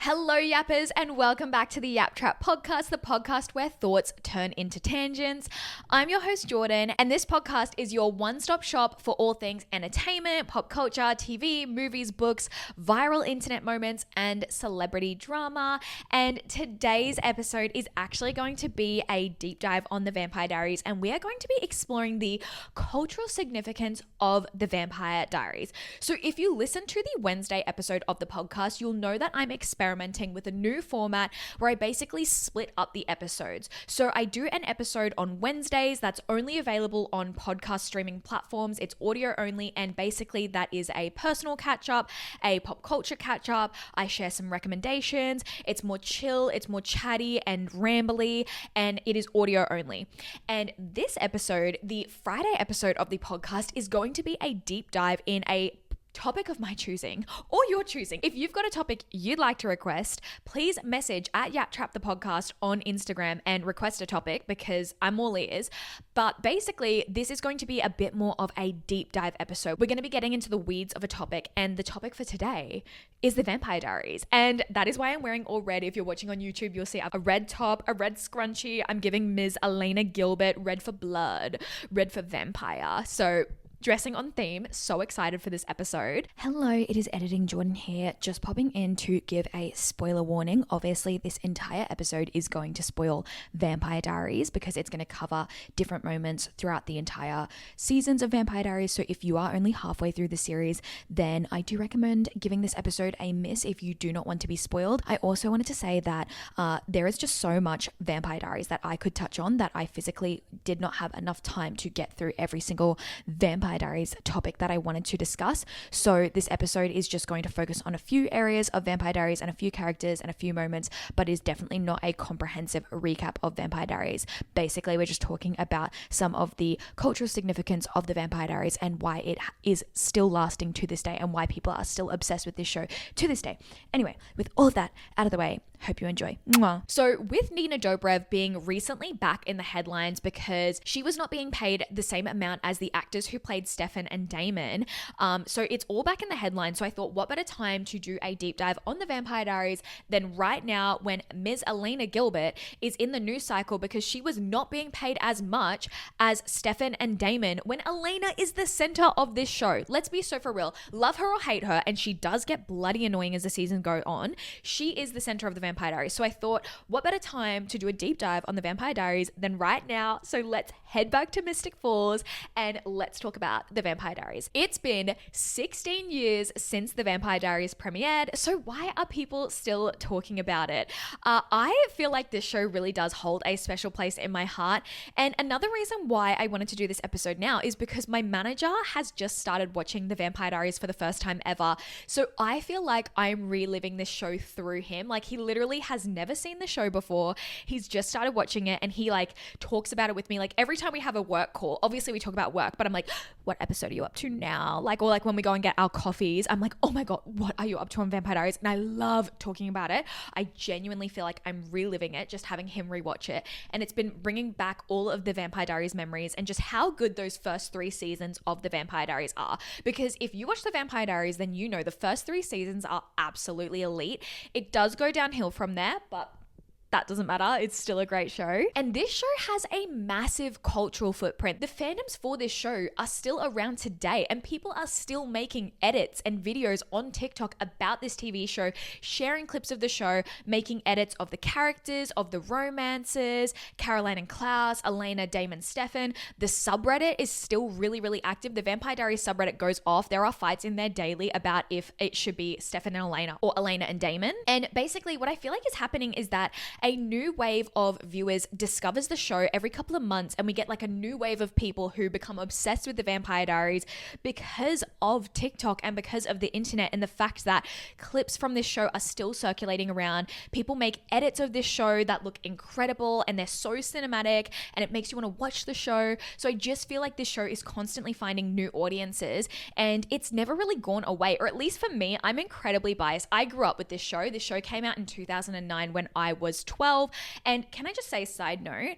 Hello, Yappers, and welcome back to the Yap Trap Podcast, the podcast where thoughts turn into tangents. I'm your host, Jordan, and this podcast is your one-stop shop for all things entertainment, pop culture, TV, movies, books, viral internet moments, and celebrity drama. And today's episode is actually going to be a deep dive on the Vampire Diaries, and we are going to be exploring the cultural significance of the Vampire Diaries. So if you listen to the Wednesday episode of the podcast, you'll know that I'm experimenting with a new format where I basically split up the episodes. So I do an episode on Wednesdays that's only available on podcast streaming platforms. It's audio only, and basically that is a personal catch up, a pop culture catch up. I share some recommendations. It's more chill, it's more chatty and rambly, and it is audio only. And this episode, the Friday episode of the podcast, is going to be a deep dive in a topic of my choosing or your choosing. If you've got a topic you'd like to request, please message at Yap Trap the podcast on Instagram and request a topic because I'm all ears. But basically, this is going to be a bit more of a deep dive episode. We're going to be getting into the weeds of a topic, and the topic for today is the Vampire Diaries. And that is why I'm wearing all red. If you're watching on YouTube, you'll see a red top, a red scrunchie. I'm giving Ms. Elena Gilbert red for blood, red for vampire. So dressing on theme, so excited for this episode. Hello, it is Editing Jordan here, just popping in to give a spoiler warning. Obviously, this entire episode is going to spoil Vampire Diaries because it's going to cover different moments throughout the entire seasons of Vampire Diaries. So if you are only halfway through the series, then I do recommend giving this episode a miss if you do not want to be spoiled. I also wanted to say that there is just so much Vampire Diaries that I could touch on that I physically did not have enough time to get through every single Vampire Diaries topic that I wanted to discuss. So this episode is just going to focus on a few areas of Vampire Diaries and a few characters and a few moments, but is definitely not a comprehensive recap of Vampire Diaries. Basically, we're just talking about some of the cultural significance of the Vampire Diaries and why it is still lasting to this day and why people are still obsessed with this show to this day. Anyway, with all of that out of the way, hope you enjoy. Mwah. So with Nina Dobrev being recently back in the headlines because she was not being paid the same amount as the actors who played Stefan and Damon. So it's all back in the headlines. So I thought, what better time to do a deep dive on the Vampire Diaries than right now when Ms. Elena Gilbert is in the news cycle because she was not being paid as much as Stefan and Damon when Elena is the center of this show. Let's be so for real. Love her or hate her, and she does get bloody annoying as the season go on. She is the center of the Vampire Diaries. So I thought, what better time to do a deep dive on the Vampire Diaries than right now? So let's head back to Mystic Falls and let's talk about the Vampire Diaries. It's been 16 years since the Vampire Diaries premiered, so why are people still talking about it? I feel like this show really does hold a special place in my heart, and another reason why I wanted to do this episode now is because my manager has just started watching the Vampire Diaries for the first time ever, so I feel like I'm reliving this show through him. Like, he literally has never seen the show before. He's just started watching it, and he like talks about it with me. Like, every time we have a work call, obviously we talk about work, but I'm like, what episode are you up to now? Like, or like when we go and get our coffees, I'm like, oh my God, what are you up to on Vampire Diaries? And I love talking about it. I genuinely feel like I'm reliving it, just having him rewatch it. And it's been bringing back all of the Vampire Diaries memories and just how good those first 3 seasons of the Vampire Diaries are. Because if you watch the Vampire Diaries, then you know the first 3 seasons are absolutely elite. It does go downhill from there, but that doesn't matter. It's still a great show. And this show has a massive cultural footprint. The fandoms for this show are still around today, and people are still making edits and videos on TikTok about this TV show, sharing clips of the show, making edits of the characters, of the romances, Klaroline and Klaus, Elena, Damon, Stefan. The subreddit is still really, really active. The Vampire Diaries subreddit goes off. There are fights in there daily about if it should be Stefan and Elena or Elena and Damon. And basically what I feel like is happening is that a new wave of viewers discovers the show every couple of months, and we get like a new wave of people who become obsessed with the Vampire Diaries because of TikTok and because of the internet and the fact that clips from this show are still circulating around. People make edits of this show that look incredible and they're so cinematic, and it makes you want to watch the show. So I just feel like this show is constantly finding new audiences, and it's never really gone away, or at least for me, I'm incredibly biased. I grew up with this show. This show came out in 2009 when I was 12. And can I just say, side note,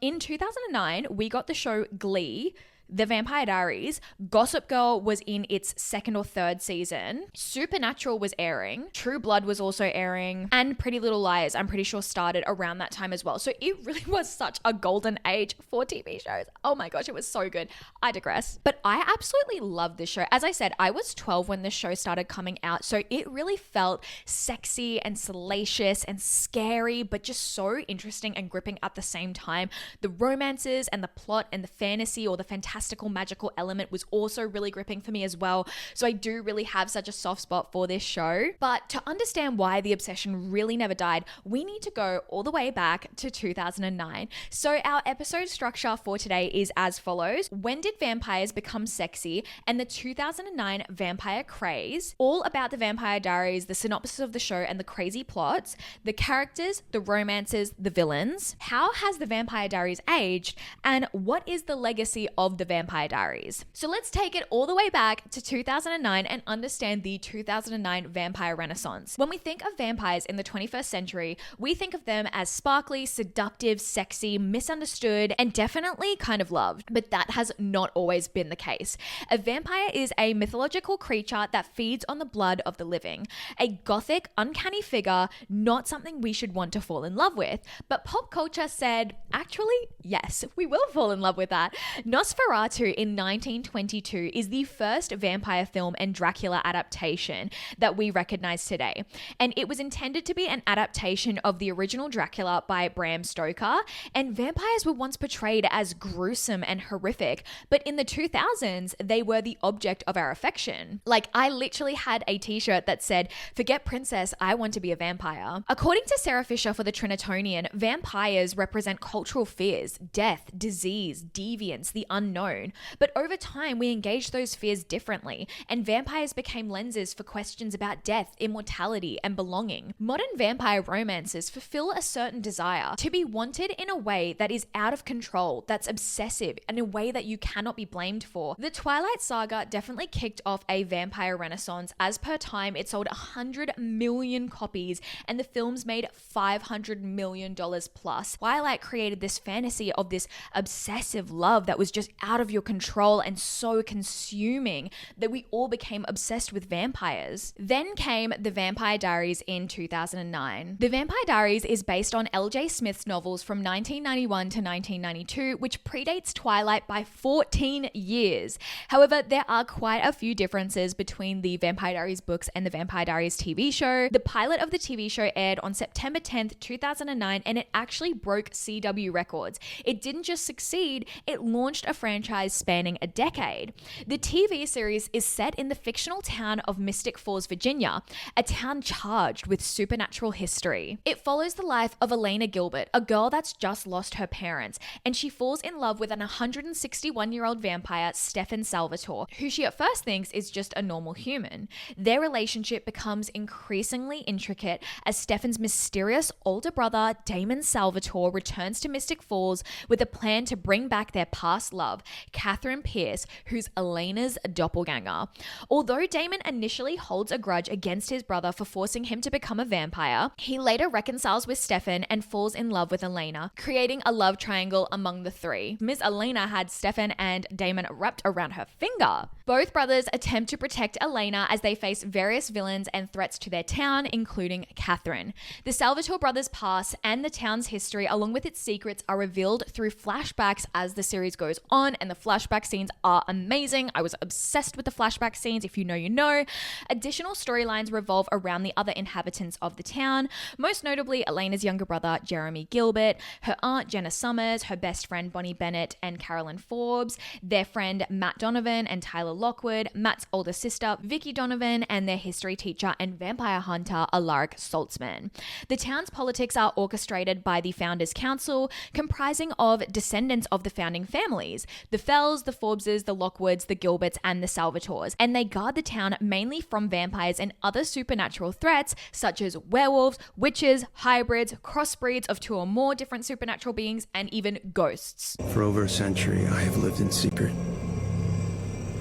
in 2009, we got the show Glee The Vampire Diaries, Gossip Girl was in its second or third season, Supernatural was airing, True Blood was also airing, and Pretty Little Liars, I'm pretty sure, started around that time as well. So it really was such a golden age for TV shows. Oh my gosh, it was so good. I digress. But I absolutely love this show. As I said, I was 12 when this show started coming out, so it really felt sexy and salacious and scary, but just so interesting and gripping at the same time. The romances and the plot and the fantasy or the fantastical magical element was also really gripping for me as well. So I do really have such a soft spot for this show. But to understand why the obsession really never died, we need to go all the way back to 2009. So our episode structure for today is as follows. When did vampires become sexy? And the 2009 vampire craze. All about the Vampire Diaries, the synopsis of the show and the crazy plots, the characters, the romances, the villains. How has the Vampire Diaries aged? And what is the legacy of the Vampire Diaries? So let's take it all the way back to 2009 and understand the 2009 vampire renaissance. When we think of vampires in the 21st century, we think of them as sparkly, seductive, sexy, misunderstood, and definitely kind of loved. But that has not always been the case. A vampire is a mythological creature that feeds on the blood of the living. A gothic, uncanny figure, not something we should want to fall in love with. But pop culture said, actually, yes, we will fall in love with that. Nosferatu in 1922 is the first vampire film and Dracula adaptation that we recognize today. And it was intended to be an adaptation of the original Dracula by Bram Stoker. And vampires were once portrayed as gruesome and horrific, but in the 2000s, they were the object of our affection. Like, I literally had a t-shirt that said, "Forget princess, I want to be a vampire." According to Sarah Fisher for the Trinitonian, vampires represent cultural fears, death, disease, deviance, the unknown. But over time, we engaged those fears differently, and vampires became lenses for questions about death, immortality, and belonging. Modern vampire romances fulfill a certain desire to be wanted in a way that is out of control, that's obsessive, in a way that you cannot be blamed for. The Twilight Saga definitely kicked off a vampire renaissance. As per Time, it sold 100 million copies, and the films made $500 million plus. Twilight created this fantasy of this obsessive love that was just out of your control and so consuming that we all became obsessed with vampires. Then came The Vampire Diaries in 2009. The Vampire Diaries is based on L.J. Smith's novels from 1991 to 1992, which predates Twilight by 14 years. However, there are quite a few differences between the Vampire Diaries books and the Vampire Diaries TV show. The pilot of the TV show aired on September 10th, 2009, and it actually broke CW records. It didn't just succeed, it launched a franchise spanning a decade. The TV series is set in the fictional town of Mystic Falls, Virginia, a town charged with supernatural history. It follows the life of Elena Gilbert, a girl that's just lost her parents, and she falls in love with an 161-year-old vampire, Stefan Salvatore, who she at first thinks is just a normal human. Their relationship becomes increasingly intricate as Stefan's mysterious older brother, Damon Salvatore, returns to Mystic Falls with a plan to bring back their past love, Catherine Pierce, who's Elena's doppelganger. Although Damon initially holds a grudge against his brother for forcing him to become a vampire, he later reconciles with Stefan and falls in love with Elena, creating a love triangle among the three. Miss Elena had Stefan and Damon wrapped around her finger. Both brothers attempt to protect Elena as they face various villains and threats to their town, including Catherine. The Salvatore brothers' past and the town's history, along with its secrets, are revealed through flashbacks as the series goes on, and the flashback scenes are amazing. I was obsessed with the flashback scenes. If you know, you know. Additional storylines revolve around the other inhabitants of the town, most notably Elena's younger brother, Jeremy Gilbert, her aunt, Jenna Summers, her best friend, Bonnie Bennett and Carolyn Forbes, their friend, Matt Donovan and Tyler Lockwood, Matt's older sister, Vicky Donovan, and their history teacher and vampire hunter, Alaric Saltzman. The town's politics are orchestrated by the Founders Council, comprising of descendants of the founding families, the Fells, the Forbeses, the Lockwoods, the Gilberts, and the Salvatores, and they guard the town mainly from vampires and other supernatural threats such as werewolves, witches, hybrids, crossbreeds of two or more different supernatural beings, and even ghosts. For over a century, I have lived in secret,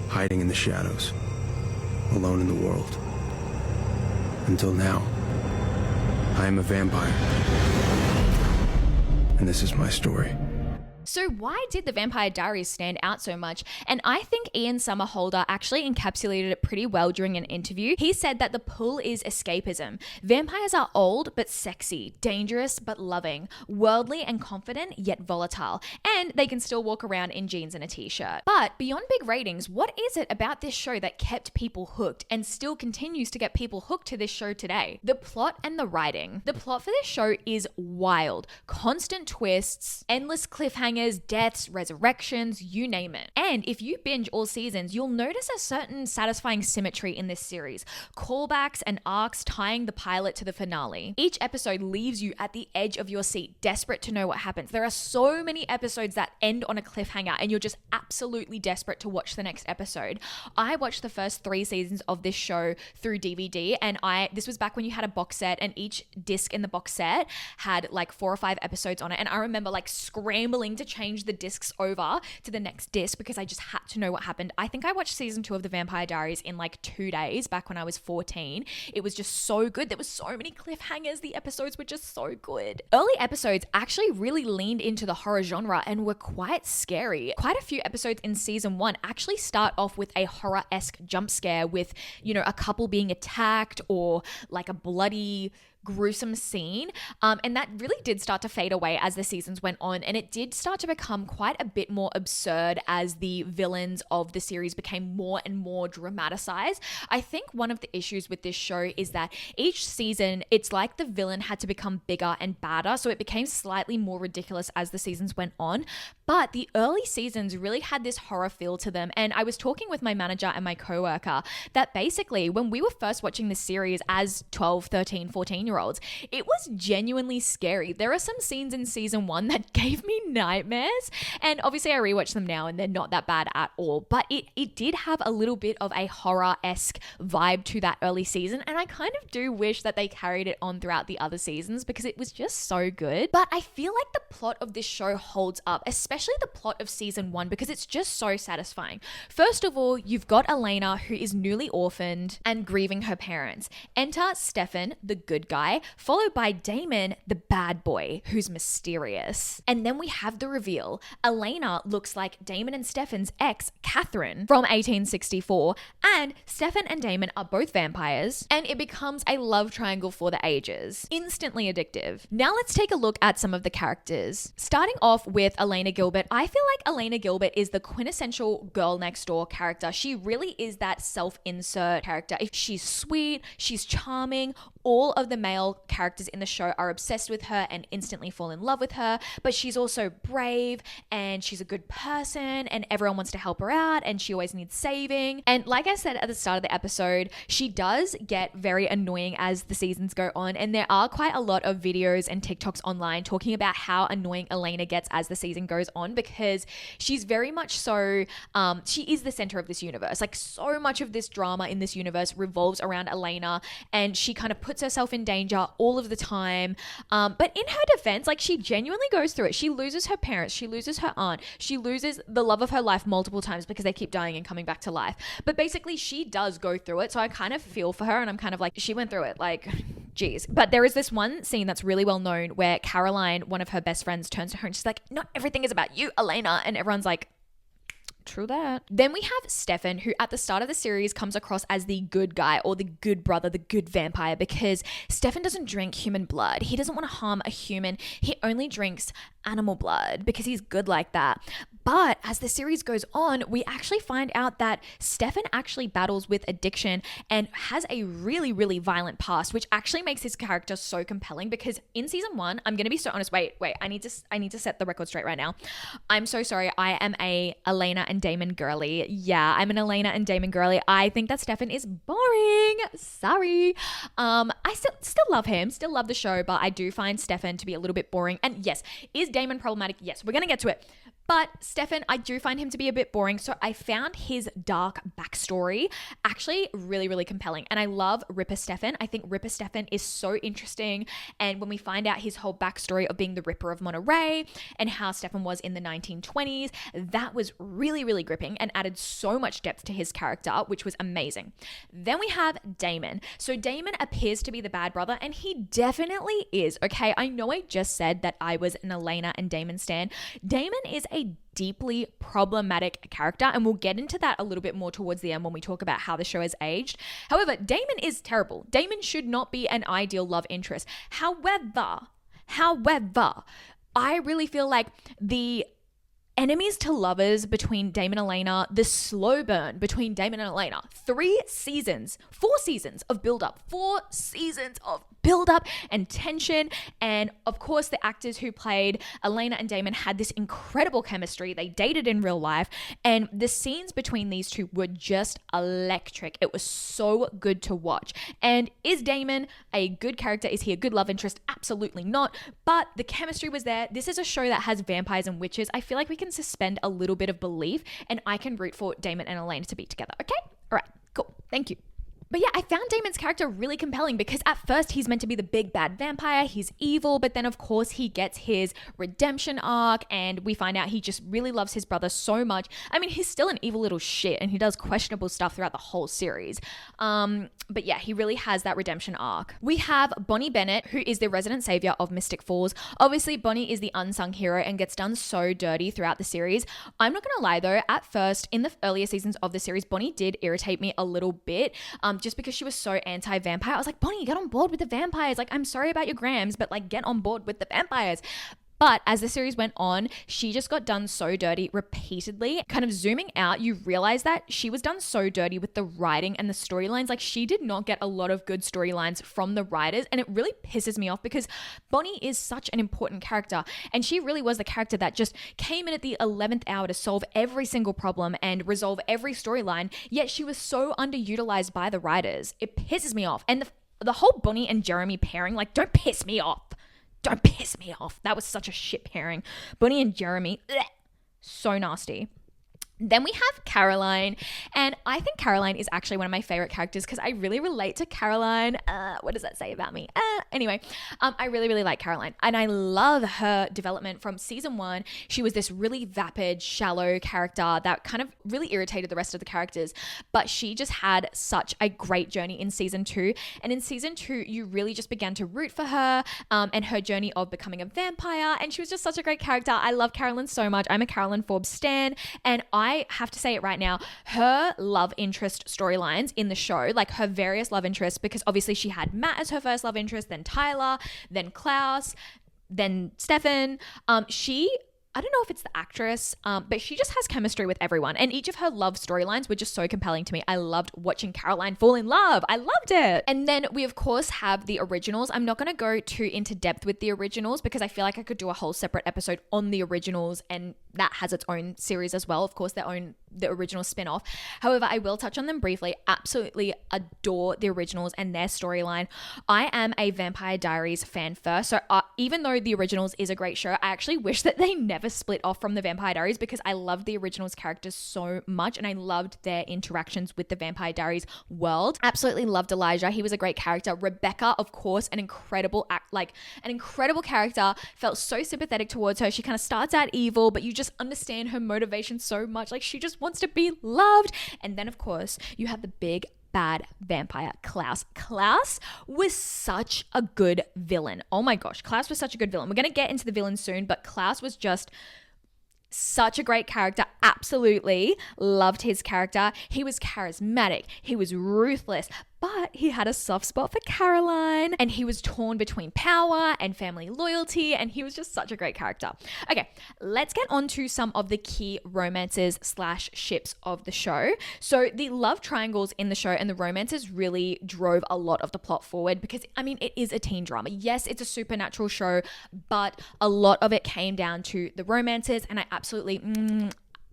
hiding in the shadows, alone in the world. Until now, I am a vampire. And this is my story. So why did the Vampire Diaries stand out so much? And I think Ian Somerhalder actually encapsulated it pretty well during an interview. He said that the pull is escapism. Vampires are old but sexy, dangerous but loving, worldly and confident yet volatile, and they can still walk around in jeans and a t-shirt. But beyond big ratings, what is it about this show that kept people hooked and still continues to get people hooked to this show today? The plot and the writing. The plot for this show is wild. Constant twists, endless cliffhangers, deaths, resurrections, you name it. And if you binge all seasons, you'll notice a certain satisfying symmetry in this series. Callbacks and arcs tying the pilot to the finale. Each episode leaves you at the edge of your seat, desperate to know what happens. There are so many episodes that end on a cliffhanger and you're just absolutely desperate to watch the next episode. I watched the first 3 seasons of this show through DVD, and this was back when you had a box set and each disc in the box set had like 4 or 5 episodes on it. And I remember like scrambling to change the discs over to the next disc because I just had to know what happened. I think I watched season 2 of the Vampire Diaries in like 2 days back when I was 14. It was just so good. There was so many cliffhangers. The episodes were just so good. Early episodes actually really leaned into the horror genre and were quite scary. Quite a few episodes in season 1 actually start off with a horror-esque jump scare with, a couple being attacked or like a bloody gruesome scene, and that really did start to fade away as the seasons went on, and it did start to become quite a bit more absurd as the villains of the series became more and more dramatized. I think one of the issues with this show is that each season it's like the villain had to become bigger and badder, so it became slightly more ridiculous as the seasons went on. But the early seasons really had this horror feel to them, and I was talking with my manager and my coworker that basically when we were first watching this series as 12, 13, 14 year-olds, it was genuinely scary. There are some scenes in season 1 that gave me nightmares, and obviously I rewatch them now and they're not that bad at all, but it did have a little bit of a horror-esque vibe to that early season, and I kind of do wish that they carried it on throughout the other seasons because it was just so good. But I feel like the plot of this show holds up, especially the plot of season 1, because it's just so satisfying. First of all, you've got Elena, who is newly orphaned and grieving her parents. Enter Stefan, the good guy, followed by Damon, the bad boy, who's mysterious. And then we have the reveal. Elena looks like Damon and Stefan's ex, Catherine, from 1864, and Stefan and Damon are both vampires, and it becomes a love triangle for the ages. Instantly addictive. Now let's take a look at some of the characters. Starting off with Elena Gilbert, I feel like Elena Gilbert is the quintessential girl next door character. She really is that self-insert character. If she's sweet, she's charming, all of the male characters in the show are obsessed with her and instantly fall in love with her, but she's also brave and she's a good person and everyone wants to help her out and she always needs saving. And like I said at the start of the episode, she does get very annoying as the seasons go on, and there are quite a lot of videos and TikToks online talking about how annoying Elena gets as the season goes on, because she's very much so, she is the center of this universe. Like, so much of this drama in this universe revolves around Elena, and she kind of puts herself in danger all of the time. But in her defense, like, she genuinely goes through it. She loses her parents, she loses her aunt, she loses the love of her life multiple times because they keep dying and coming back to life. But basically she does go through it, so I kind of feel for her, and I'm kind of like, she went through it, like, geez. But there is this one scene that's really well known where Caroline, one of her best friends, turns to her and she's like, not everything is about you, Elena. And everyone's like, true that. Then we have Stefan, who at the start of the series comes across as the good guy or the good brother, the good vampire, because Stefan doesn't drink human blood. He doesn't want to harm a human. He only drinks animal blood because he's good like that. But as the series goes on, we actually find out that Stefan actually battles with addiction and has a really, really violent past, which actually makes his character so compelling, because in season 1, I'm going to be so honest. Wait, I need to set the record straight right now. I'm so sorry. I am a Elena and Damon girly. Yeah, I'm an Elena and Damon girly. I think that Stefan is boring. Sorry. I still love him, still love the show, but I do find Stefan to be a little bit boring. And yes, is Damon problematic? Yes, we're going to get to it. But Stefan, I do find him to be a bit boring. So I found his dark backstory actually really, really compelling. And I love Ripper Stefan. I think Ripper Stefan is so interesting. And when we find out his whole backstory of being the Ripper of Monterey and how Stefan was in the 1920s, that was really, really gripping and added so much depth to his character, which was amazing. Then we have Damon. So Damon appears to be the bad brother, and he definitely is. Okay, I know I just said that I was an Elena and Damon stan. Damon is a deeply problematic character, and we'll get into that a little bit more towards the end when we talk about how the show has aged. However, Damon is terrible. Damon should not be an ideal love interest. However, I really feel like the enemies to lovers between Damon and Elena, the slow burn between Damon and Elena, 4 seasons of build-up, 4 seasons of build-up and tension. And of course, the actors who played Elena and Damon had this incredible chemistry. They dated in real life, and the scenes between these two were just electric. It was so good to watch. And is Damon a good character? Is he a good love interest? Absolutely not. But the chemistry was there. This is a show that has vampires and witches. I feel like we can suspend a little bit of belief, and I can root for Damon and Elena to be together. Okay? All right, cool. Thank you. But yeah, I found Damon's character really compelling because at first he's meant to be the big bad vampire. He's evil, but then of course he gets his redemption arc, and we find out he just really loves his brother so much. I mean, he's still an evil little shit, and he does questionable stuff throughout the whole series. But yeah, he really has that redemption arc. We have Bonnie Bennett, who is the resident savior of Mystic Falls. Obviously, Bonnie is the unsung hero and gets done so dirty throughout the series. I'm not gonna lie though, at first, in the earlier seasons of the series, Bonnie did irritate me a little bit. Just because she was so anti-vampire. I was like, Bonnie, get on board with the vampires. Like, I'm sorry about your grams, but like, get on board with the vampires. But as the series went on, she just got done so dirty repeatedly. Kind of zooming out, you realize that she was done so dirty with the writing and the storylines. Like, she did not get a lot of good storylines from the writers, and it really pisses me off because Bonnie is such an important character, and she really was the character that just came in at the 11th hour to solve every single problem and resolve every storyline, yet she was so underutilized by the writers. It pisses me off. And the whole Bonnie and Jeremy pairing, like, don't piss me off. Don't piss me off. That was such a shit pairing. Bonnie and Jeremy, so nasty. Then we have Klaroline, and I think Klaroline is actually one of my favorite characters because I really relate to Klaroline. What does that say about me? Anyway, I really, really like Klaroline, and I love her development from season 1. She was this really vapid, shallow character that kind of really irritated the rest of the characters, but she just had such a great journey in season 2. And in season 2, you really just began to root for her and her journey of becoming a vampire, and she was just such a great character. I love Klaroline so much. I'm a Caroline Forbes stan, and I have to say it right now, her love interest storylines in the show, like her various love interests, because obviously she had Matt as her first love interest, then Tyler, then Klaus, then Stefan. I don't know if it's the actress, but she just has chemistry with everyone. And each of her love storylines were just so compelling to me. I loved watching Klaroline fall in love. I loved it. And then we, of course, have the originals. I'm not going to go too into depth with the originals because I feel like I could do a whole separate episode on the originals, and that has its own series as well. Of course, the original spin-off. However, I will touch on them briefly. Absolutely adore the originals and their storyline. I am a Vampire Diaries fan first. So even though the originals is a great show, I actually wish that they never split off from the Vampire Diaries because I loved the originals characters so much, and I loved their interactions with the Vampire Diaries world. Absolutely loved Elijah. He was a great character. Rebecca, of course, an incredible character. Felt so sympathetic towards her. She kind of starts out evil, but you just understand her motivation so much. Like, she just wants to be loved. And then, of course, you have the big bad vampire, Klaus. Klaus was such a good villain. Oh my gosh, Klaus was such a good villain. We're going to get into the villain soon, but Klaus was just such a great character. Absolutely loved his character. He was charismatic. He was ruthless, but he had a soft spot for Klaroline, and he was torn between power and family loyalty, and he was just such a great character. Okay, let's get on to some of the key romances / ships of the show. So the love triangles in the show and the romances really drove a lot of the plot forward because, I mean, it is a teen drama. Yes, it's a supernatural show, but a lot of it came down to the romances, and I absolutely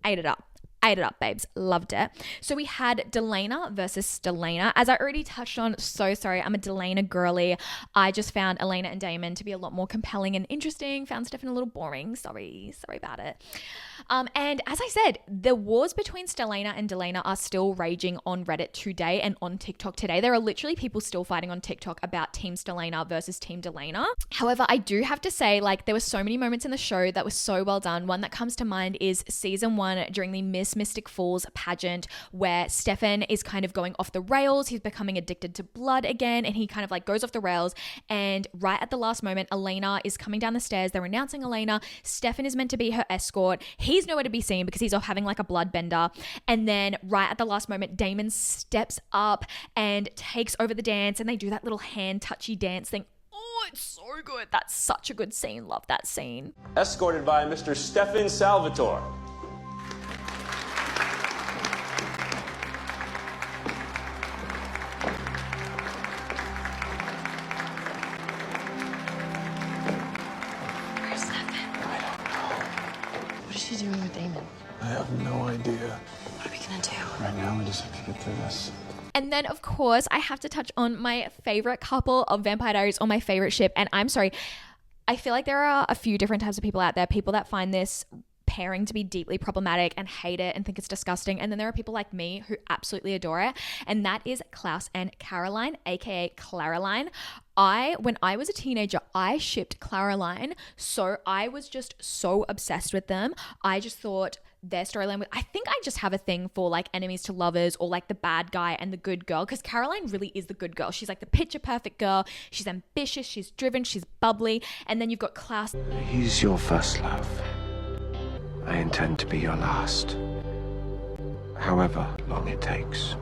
ate it up. ate it up, babes. Loved it. So we had Delena versus Stelena. As I already touched on, so sorry, I'm a Delena girly. I just found Elena and Damon to be a lot more compelling and interesting. Found Stefan a little boring. Sorry about it. And as I said, the wars between Stelena and Delena are still raging on Reddit today and on TikTok today. There are literally people still fighting on TikTok about Team Stelena versus Team Delena. However, I do have to say, like, there were so many moments in the show that was so well done. One that comes to mind is season 1 during the Miss Mystic Falls pageant, where Stefan is kind of going off the rails. He's becoming addicted to blood again, and he kind of like goes off the rails. And right at the last moment, Elena is coming down the stairs. They're announcing Elena. Stefan is meant to be her escort. He's nowhere to be seen because he's off having like a blood bender. And then right at the last moment, Damon steps up and takes over the dance, and they do that little hand touchy dance thing. Oh, it's so good. That's such a good scene. Love that scene. Escorted by Mr. Stefan Salvatore. Where's Stefan? I don't know. What is she doing with Damon? I have no idea. What are we gonna do? Right now, we just have to get through this. And then, of course, I have to touch on my favorite couple of Vampire Diaries, or my favorite ship. And I'm sorry, I feel like there are a few different types of people out there. People that find this pairing to be deeply problematic and hate it and think it's disgusting. And then there are people like me who absolutely adore it. And that is Klaus and Klaroline, aka Klaroline. When I was a teenager, I shipped Klaroline. So I was just so obsessed with them. I just thought their storyline, I think I just have a thing for like enemies to lovers, or like the bad guy and the good girl, because Caroline really is the good girl. She's like the picture perfect girl. She's ambitious, she's driven, she's bubbly. And then you've got Klaus. He's your first love. I intend to be your last. However long it takes.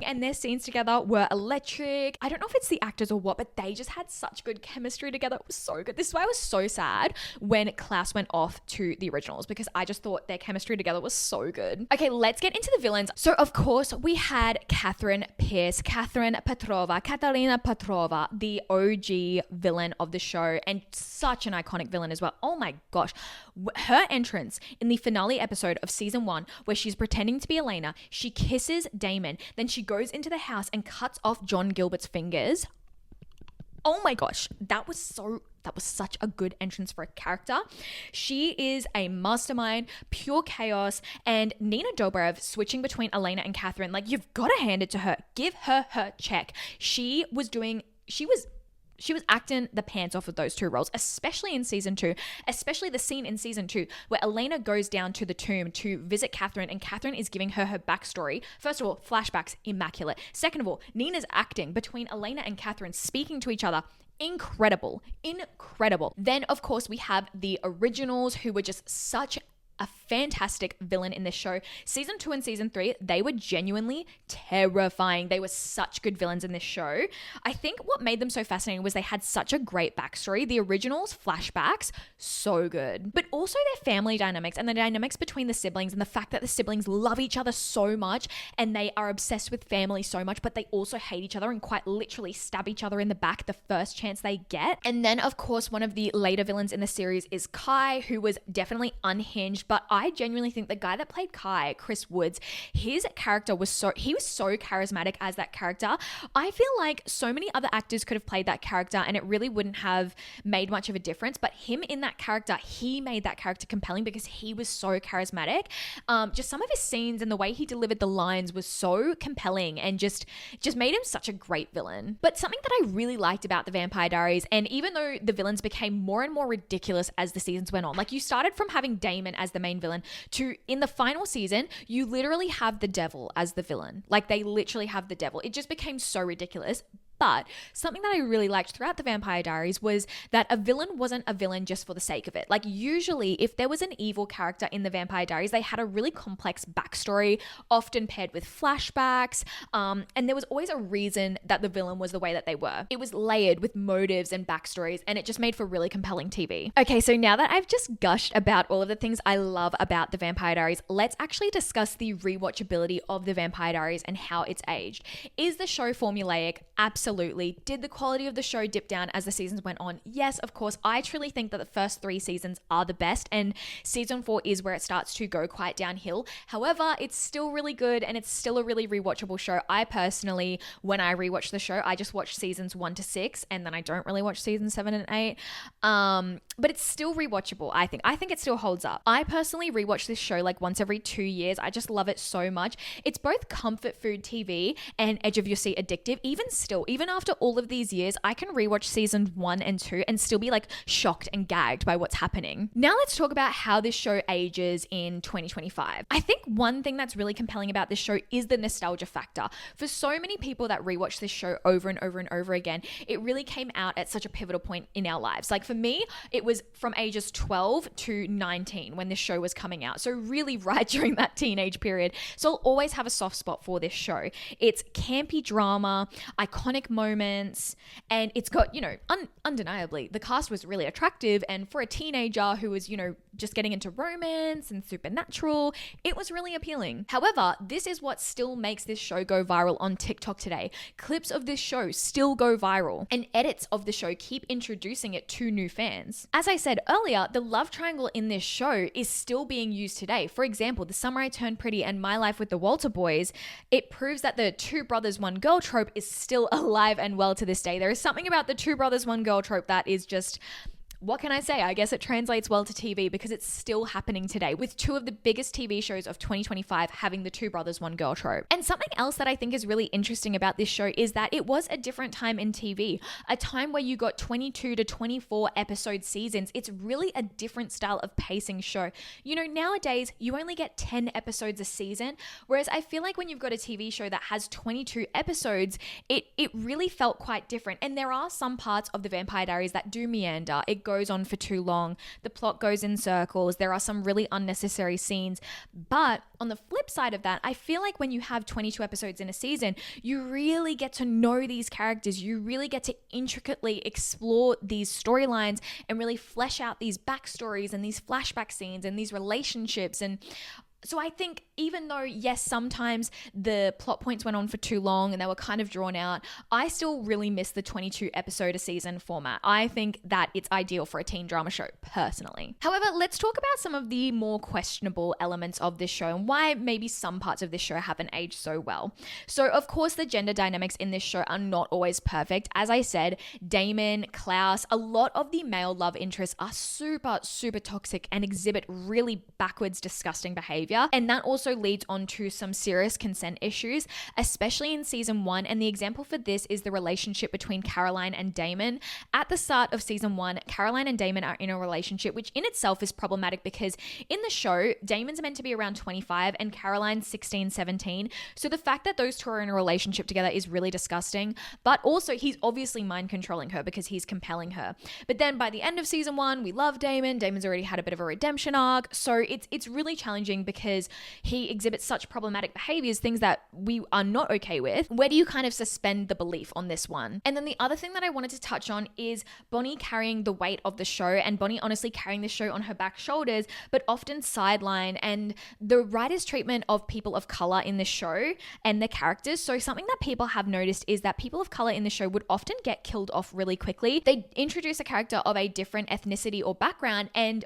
And their scenes together were electric. I don't know if it's the actors or what, but they just had such good chemistry together. It was so good. This is why I was so sad when Klaus went off to the originals, because I just thought their chemistry together was so good. Okay, let's get into the villains. So, of course, we had Catherine Pierce, Catalina Petrova, the OG villain of the show, and such an iconic villain as well. Oh my gosh. Her entrance in the finale episode of season 1, where she's pretending to be Elena, she kisses Damon, then she goes into the house and cuts off John Gilbert's fingers. Oh my gosh, that was such a good entrance for a character. She is a mastermind, pure chaos, and Nina Dobrev switching between Elena and Catherine, like, you've got to hand it to her. Give her her check. She was acting the pants off of those two roles, especially in season 2, especially the scene in season 2 where Elena goes down to the tomb to visit Catherine, and Catherine is giving her her backstory. First of all, flashbacks, immaculate. Second of all, Nina's acting between Elena and Catherine, speaking to each other. Incredible. Then, of course, we have the originals, who were just such a fantastic villain in this show. Season 2 and season 3, they were genuinely terrifying. They were such good villains in this show. I think what made them so fascinating was they had such a great backstory. The originals, flashbacks, so good. But also their family dynamics and the dynamics between the siblings, and the fact that the siblings love each other so much and they are obsessed with family so much, but they also hate each other and quite literally stab each other in the back the first chance they get. And then, of course, one of the later villains in the series is Kai, who was definitely unhinged. But I genuinely think the guy that played Kai, Chris Woods, his character was so charismatic as that character. I feel like so many other actors could have played that character and it really wouldn't have made much of a difference. But him in that character, he made that character compelling because he was so charismatic. Just some of his scenes and the way he delivered the lines was so compelling and just made him such a great villain. But something that I really liked about the Vampire Diaries, and even though the villains became more and more ridiculous as the seasons went on, like you started from having Damon as the main villain to, in the final season, you literally have the devil as the villain. Like, they literally have the devil. It just became so ridiculous. But something that I really liked throughout the Vampire Diaries was that a villain wasn't a villain just for the sake of it. Like, usually if there was an evil character in the Vampire Diaries, they had a really complex backstory, often paired with flashbacks, and there was always a reason that the villain was the way that they were. It was layered with motives and backstories, and it just made for really compelling TV. Okay, so now that I've just gushed about all of the things I love about the Vampire Diaries, let's actually discuss the rewatchability of the Vampire Diaries and how it's aged. Is the show formulaic? Absolutely Absolutely. Did the quality of the show dip down as the seasons went on? Yes, of course. I truly think that the first 3 seasons are the best, and season 4 is where it starts to go quite downhill. However, it's still really good and it's still a really rewatchable show. I personally, when I rewatch the show, I just watch seasons 1 to 6 and then I don't really watch seasons 7 and 8. But it's still rewatchable, I think. I think it still holds up. I personally rewatch this show like once every 2 years. I just love it so much. It's both comfort food TV and edge of your seat addictive. Even still, even after all of these years, I can rewatch seasons 1 and 2 and still be like shocked and gagged by what's happening. Now let's talk about how this show ages in 2025. I think one thing that's really compelling about this show is the nostalgia factor. For so many people that rewatch this show over and over and over again, it really came out at such a pivotal point in our lives. Like for me, it was from ages 12 to 19 when this show was coming out. So really right during that teenage period. So I'll always have a soft spot for this show. It's campy drama, iconic moments, and it's got, undeniably, the cast was really attractive. And for a teenager who was, just getting into romance and supernatural, it was really appealing. However, this is what still makes this show go viral on TikTok today. Clips of this show still go viral, and edits of the show keep introducing it to new fans. As I said earlier, the love triangle in this show is still being used today. For example, The Summer I Turned Pretty and My Life with the Walter Boys, it proves that the 2 brothers, 1 girl trope is still alive and well to this day. There is something about the 2 brothers, 1 girl trope that is just... what can I say? I guess it translates well to TV because it's still happening today with 2 of the biggest TV shows of 2025 having the 2 brothers, 1 girl trope. And something else that I think is really interesting about this show is that it was a different time in TV, a time where you got 22 to 24 episode seasons. It's really a different style of pacing show. Nowadays you only get 10 episodes a season, whereas I feel like when you've got a TV show that has 22 episodes, it really felt quite different. And there are some parts of the Vampire Diaries that do meander. It goes on for too long. The plot goes in circles. There are some really unnecessary scenes. But on the flip side of that, I feel like when you have 22 episodes in a season, you really get to know these characters. You really get to intricately explore these storylines and really flesh out these backstories and these flashback scenes and these relationships. And so I think even though, yes, sometimes the plot points went on for too long and they were kind of drawn out, I still really miss the 22 episode a season format. I think that it's ideal for a teen drama show, personally. However, let's talk about some of the more questionable elements of this show and why maybe some parts of this show haven't aged so well. So, of course, the gender dynamics in this show are not always perfect. As I said, Damon, Klaus, a lot of the male love interests are super, super toxic and exhibit really backwards, disgusting behavior. And that also leads on to some serious consent issues, especially in season 1. And the example for this is the relationship between Klaroline and Damon. At the start of season 1, Klaroline and Damon are in a relationship, which in itself is problematic because in the show, Damon's meant to be around 25 and Karoline's 16, 17. So the fact that those 2 are in a relationship together is really disgusting. But also he's obviously mind controlling her because he's compelling her. But then by the end of season 1, we love Damon. Damon's already had a bit of a redemption arc. So it's really challenging because he exhibits such problematic behaviors, things that we are not okay with. Where do you kind of suspend the belief on this one? And then the other thing that I wanted to touch on is Bonnie carrying the weight of the show, and Bonnie honestly carrying the show on her back shoulders, but often sideline, and the writer's treatment of people of color in the show and the characters. So something that people have noticed is that people of color in the show would often get killed off really quickly. They introduce a character of a different ethnicity or background and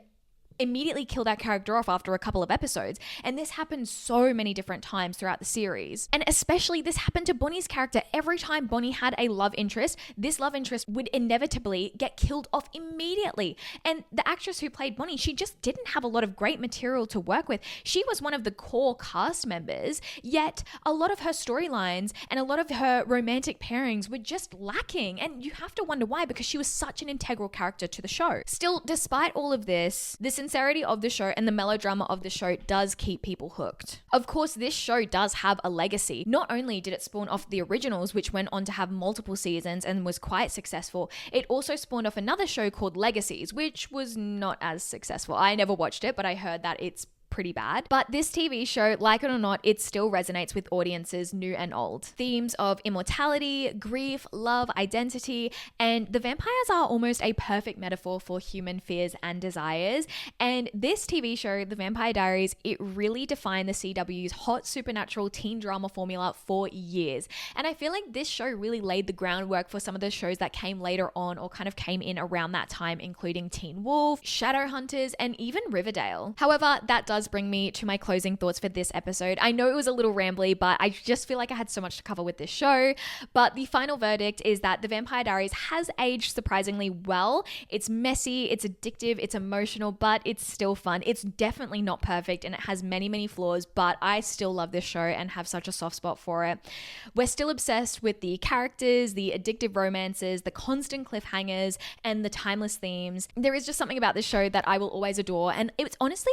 immediately kill that character off after a couple of episodes. And this happens so many different times throughout the series. And especially this happened to Bonnie's character. Every time Bonnie had a love interest, this love interest would inevitably get killed off immediately. And the actress who played Bonnie, she just didn't have a lot of great material to work with. She was one of the core cast members, yet a lot of her storylines and a lot of her romantic pairings were just lacking. And you have to wonder why, because she was such an integral character to the show. Still, despite all of this, the sincerity of the show and the melodrama of the show does keep people hooked. Of course, this show does have a legacy. Not only did it spawn off the originals, which went on to have multiple seasons and was quite successful, it also spawned off another show called Legacies, which was not as successful. I never watched it, but I heard that it's pretty bad. But this TV show, like it or not, it still resonates with audiences new and old. Themes of immortality, grief, love, identity, and the vampires are almost a perfect metaphor for human fears and desires. And this TV show, The Vampire Diaries, it really defined the CW's hot supernatural teen drama formula for years. And I feel like this show really laid the groundwork for some of the shows that came later on or kind of came in around that time, including Teen Wolf, Shadowhunters, and even Riverdale. However, that does bring me to my closing thoughts for this episode. I know it was a little rambly, but I just feel like I had so much to cover with this show. But the final verdict is that The Vampire Diaries has aged surprisingly well. It's messy, it's addictive, it's emotional, but it's still fun. It's definitely not perfect and it has many, many flaws, but I still love this show and have such a soft spot for it. We're still obsessed with the characters, the addictive romances, the constant cliffhangers, and the timeless themes. There is just something about this show that I will always adore, and it's honestly,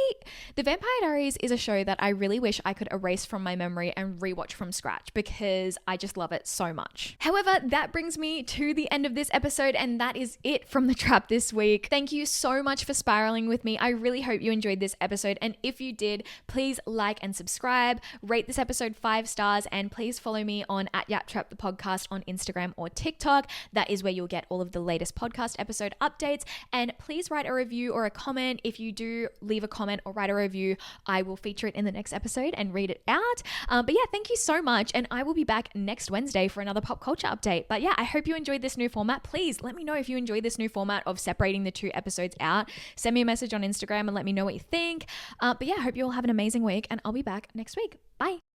The Vampire Diaries is a show that I really wish I could erase from my memory and rewatch from scratch because I just love it so much. However, that brings me to the end of this episode, and that is it from The Trap this week. Thank you so much for spiraling with me. I really hope you enjoyed this episode, and if you did, please like and subscribe, rate this episode 5 stars, and please follow me on @YapTrap the podcast on Instagram or TikTok. That is where you'll get all of the latest podcast episode updates, and please write a review or a comment. If you do leave a comment or write a review, I will feature it in the next episode and read it out. But yeah, thank you so much, and I will be back next Wednesday for another pop culture update. But yeah, I hope you enjoyed this new format. Please let me know if you enjoyed this new format of separating the 2 episodes out. Send me a message on Instagram and let me know what you think. But yeah, I hope you all have an amazing week, and I'll be back next week. Bye.